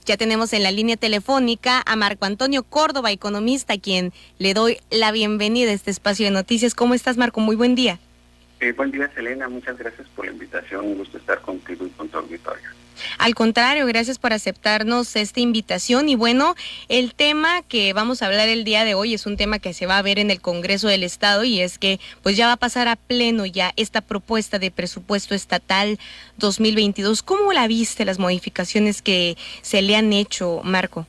Ya tenemos en la línea telefónica a Marco Antonio Córdoba, economista, a quien le doy la bienvenida a este espacio de noticias. ¿Cómo estás, Marco? Muy buen día. Buen día, Selena. Muchas gracias por la invitación. Un gusto estar contigo y con tu auditorio. Al contrario, gracias por aceptarnos esta invitación. Y bueno, el tema que vamos a hablar el día de hoy es un tema que se va a ver en el Congreso del Estado, y es que pues ya va a pasar a pleno ya esta propuesta de presupuesto estatal 2022. ¿Cómo la viste, las modificaciones que se le han hecho, Marco?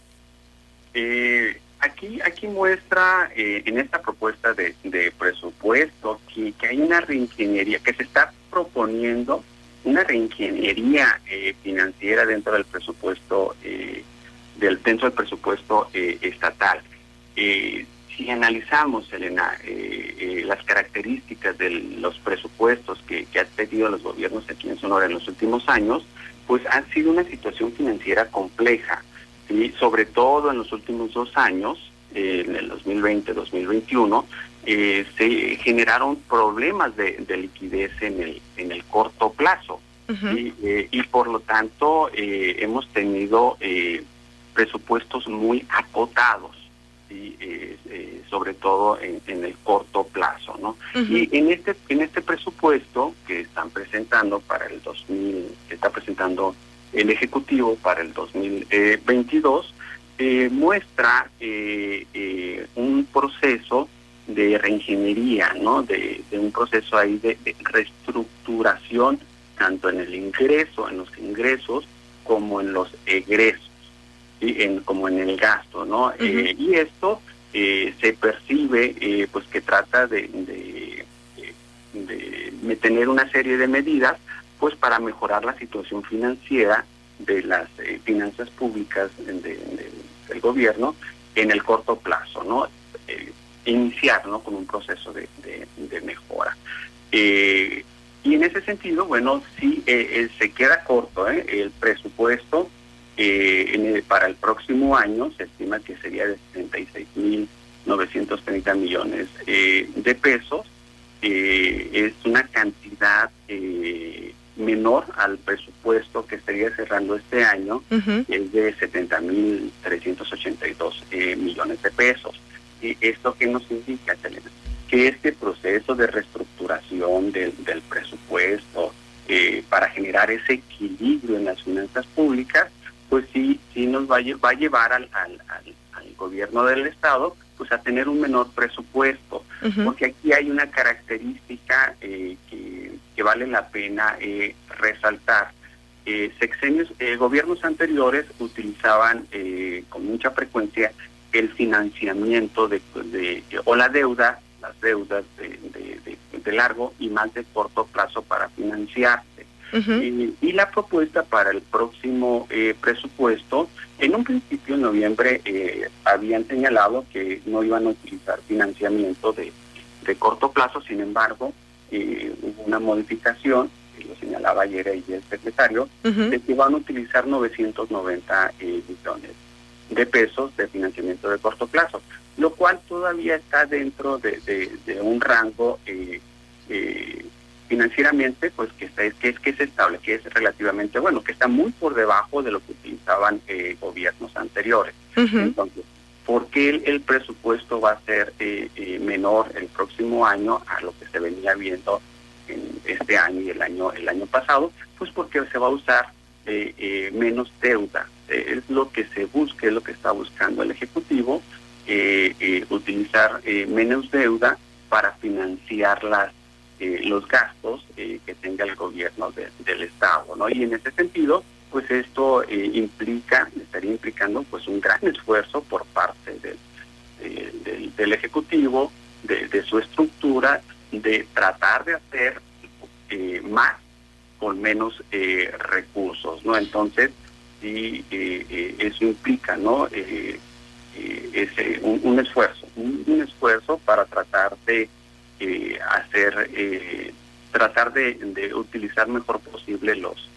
Aquí muestra en esta propuesta de presupuesto que hay una reingeniería, que se está proponiendo una reingeniería financiera dentro del presupuesto dentro del presupuesto estatal. Si analizamos, Elena, las características de los presupuestos que han tenido los gobiernos aquí en Sonora en los últimos años, pues ha sido una situación financiera compleja. Y sobre todo en los últimos 2 años, en el 2020-2021, se generaron problemas de liquidez en el corto plazo. Uh-huh. Y por lo tanto hemos tenido presupuestos muy acotados, ¿sí? Sobre todo en el corto plazo, ¿no? Uh-huh. Y en este presupuesto que están presentando que está presentando el Ejecutivo para el 2022, muestra un proceso de reingeniería, ¿no? De un proceso ahí de reestructuración, tanto en en los ingresos, como en los egresos, ¿sí? Como en el gasto, ¿no? Uh-huh. Y esto se percibe, pues que trata de tener una serie de medidas, pues para mejorar la situación financiera de las finanzas públicas del gobierno en el corto plazo, ¿no? Iniciar, ¿no? Con un proceso de mejora. Y en ese sentido, bueno, sí se queda corto el presupuesto para el próximo año. Se estima que sería de 76.930 millones de pesos. Es una cantidad menor al presupuesto que estaría cerrando este año. Uh-huh. Es de 70.382 millones de pesos. ¿Esto qué nos indica, Selena? Que este proceso de reestructuración del presupuesto para generar ese equilibrio en las finanzas públicas, pues sí nos va a llevar al gobierno del Estado pues a tener un menor presupuesto. Uh-huh. Porque aquí hay una característica que vale la pena resaltar. Gobiernos anteriores utilizaban con mucha frecuencia el financiamiento o las deudas de largo y más de corto plazo para financiarse. Uh-huh. Y la propuesta para el próximo presupuesto, en un principio en noviembre habían señalado que no iban a utilizar financiamiento de corto plazo. Sin embargo, hubo una modificación, que lo señalaba ayer el secretario, uh-huh, de que van a utilizar 990 millones de pesos de financiamiento de corto plazo, lo cual todavía está dentro de un rango financieramente, pues que es estable, que es relativamente bueno, que está muy por debajo de lo que utilizaban gobiernos anteriores. Uh-huh. Entonces, ¿por qué el presupuesto va a ser menor el próximo año a lo que se venía viendo en este año y el año pasado? Pues porque se va a usar menos deuda. Es lo que se busca, es lo que está buscando el Ejecutivo, utilizar menos deuda para financiar los gastos que tenga el gobierno del Estado, ¿no? Y en ese sentido, pues esto estaría implicando pues un gran esfuerzo por parte del Ejecutivo, de su estructura, de tratar de hacer más con menos recursos, ¿no? Entonces, sí, eso implica, ¿no? Un esfuerzo para tratar de tratar de utilizar mejor posible los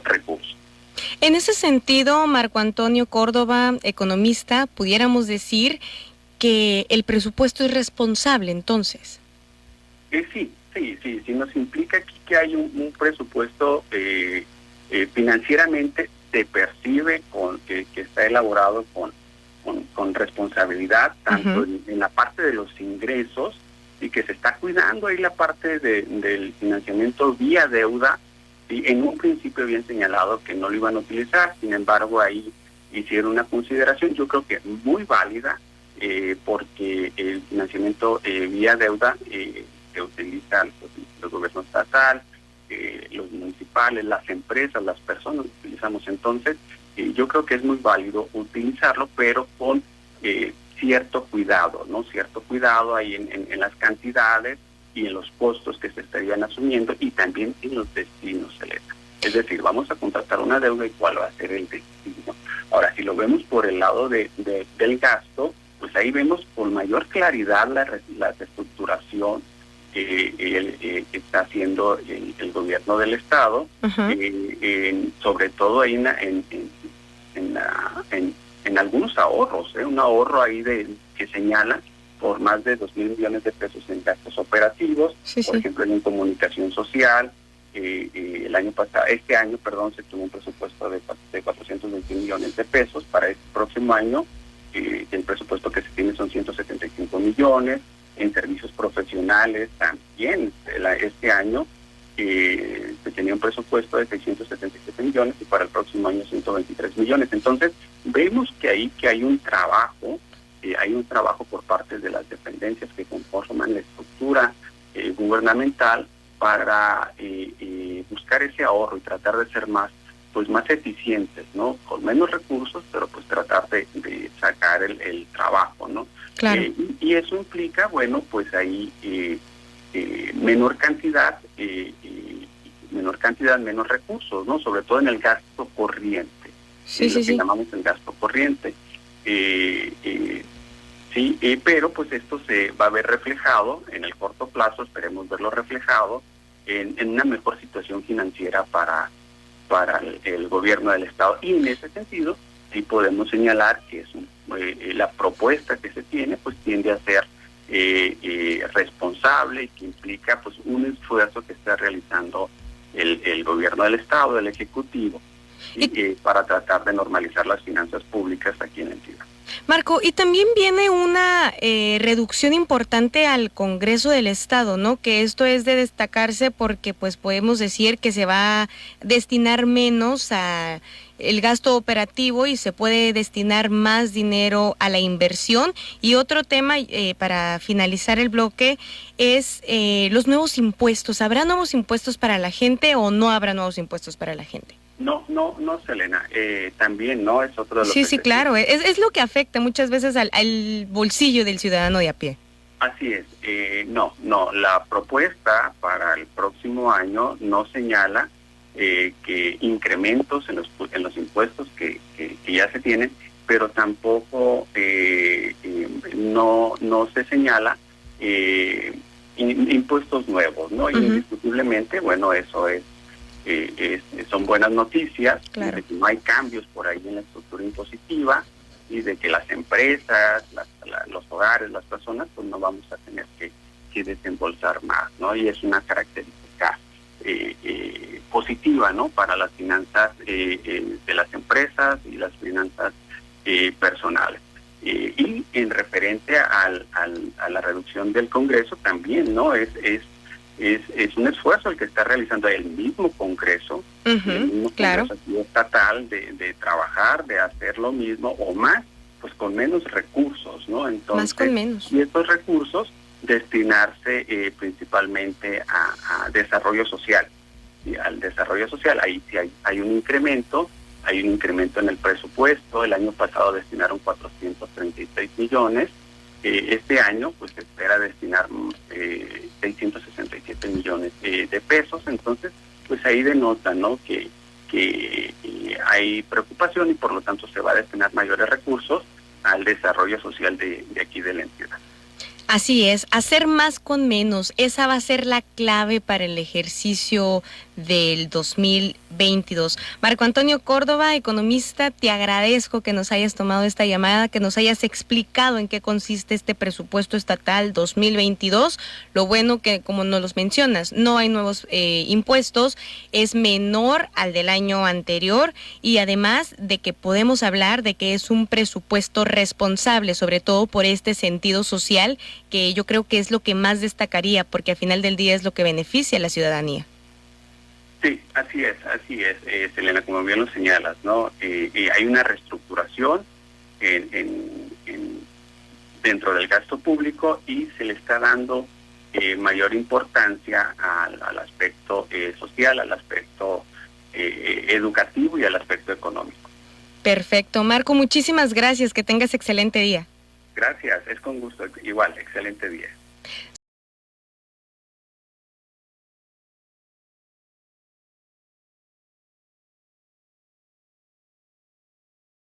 recursos. En ese sentido, Marco Antonio Córdoba, economista, pudiéramos decir que el presupuesto es responsable, entonces. Sí, nos implica aquí que hay un presupuesto financieramente se percibe que está elaborado con responsabilidad, tanto en la parte de los ingresos, y que se está cuidando ahí la parte del financiamiento vía deuda. Y en un principio habían señalado que no lo iban a utilizar, sin embargo ahí hicieron una consideración, yo creo que muy válida, porque el financiamiento vía deuda que utiliza el gobierno estatal, los municipales, las empresas, las personas que utilizamos. Entonces, yo creo que es muy válido utilizarlo, pero con cierto cuidado, ¿no? Cierto cuidado ahí en las cantidades y en los costos que se estarían asumiendo, y también en los destinos, Elena. Es decir, vamos a contratar una deuda y cuál va a ser el destino. Ahora, si lo vemos por el lado del gasto, pues ahí vemos con mayor claridad la reestructuración que está haciendo el gobierno del Estado, sobre todo ahí en algunos ahorros, un ahorro ahí que señala por más de 2,000 millones de pesos en gastos operativos, por ejemplo en comunicación social. Este año, se tuvo un presupuesto de 421 millones de pesos. Para el próximo año el presupuesto que se tiene son 175 millones. En servicios profesionales también este año se tenía un presupuesto de 677 millones y para el próximo año 123 millones. Entonces vemos que hay un trabajo, por parte de las dependencias que conforman la estructura gubernamental para buscar ese ahorro y tratar de ser más eficientes, ¿no? Con menos recursos, pero pues tratar de sacar el trabajo, ¿no? Claro. Y eso implica, pues ahí menor cantidad, menos recursos, ¿no? Sobre todo en el gasto corriente, lo que llamamos el gasto corriente. Pero pues esto se va a ver reflejado en el corto plazo, esperemos verlo reflejado en una mejor situación financiera para el gobierno del Estado. Y en ese sentido, sí podemos señalar que la propuesta que se tiene, pues tiende a ser responsable, y que implica pues un esfuerzo que está realizando el gobierno del Estado, el Ejecutivo, para tratar de normalizar las finanzas públicas aquí en la entidad. Marco, y también viene una reducción importante al Congreso del Estado, ¿no? Que esto es de destacarse porque pues podemos decir que se va a destinar menos a el gasto operativo y se puede destinar más dinero a la inversión. Y otro tema para finalizar el bloque es los nuevos impuestos. ¿Habrá nuevos impuestos para la gente o no habrá nuevos impuestos para la gente? No, Selena, también no es otro de los... Sí, claro, es lo que afecta muchas veces al bolsillo del ciudadano de a pie. Así es, no, la propuesta para el próximo año no señala que incrementos en los impuestos que ya se tienen, pero tampoco no se señala impuestos nuevos, ¿no? Indiscutiblemente, eso son buenas noticias, claro, de que no hay cambios por ahí en la estructura impositiva y de que las empresas, los hogares, las personas, pues no vamos a tener que desembolsar más, ¿no? Y es una característica positiva, ¿no? Para las finanzas de las empresas y las finanzas personales. Y en referente a la reducción del Congreso también, ¿no? Es un esfuerzo el que está realizando el mismo Congreso, el mismo Congreso estatal, de trabajar, de hacer lo mismo o más, pues con menos recursos, ¿no? Entonces, más con menos. Y estos recursos destinarse principalmente a desarrollo social. Y al desarrollo social, ahí sí hay un incremento en el presupuesto. El año pasado destinaron 436 millones. Este año pues se espera destinar 667 millones de pesos. Entonces pues ahí denota, ¿no?, que hay preocupación y por lo tanto se va a destinar mayores recursos al desarrollo social de aquí de la entidad. Así es, hacer más con menos, esa va a ser la clave para el ejercicio del 2020. 2022. Marco Antonio Córdoba, economista, te agradezco que nos hayas tomado esta llamada, que nos hayas explicado en qué consiste este presupuesto estatal 2022. Lo bueno que, como nos los mencionas, no hay nuevos impuestos, es menor al del año anterior y además de que podemos hablar de que es un presupuesto responsable, sobre todo por este sentido social, que yo creo que es lo que más destacaría, porque al final del día es lo que beneficia a la ciudadanía. Sí, así es, Selena, como bien lo señalas, ¿no? Hay una reestructuración dentro del gasto público y se le está dando mayor importancia al aspecto social, al aspecto educativo y al aspecto económico. Perfecto. Marco, muchísimas gracias. Que tengas excelente día. Gracias, es con gusto. Igual, excelente día.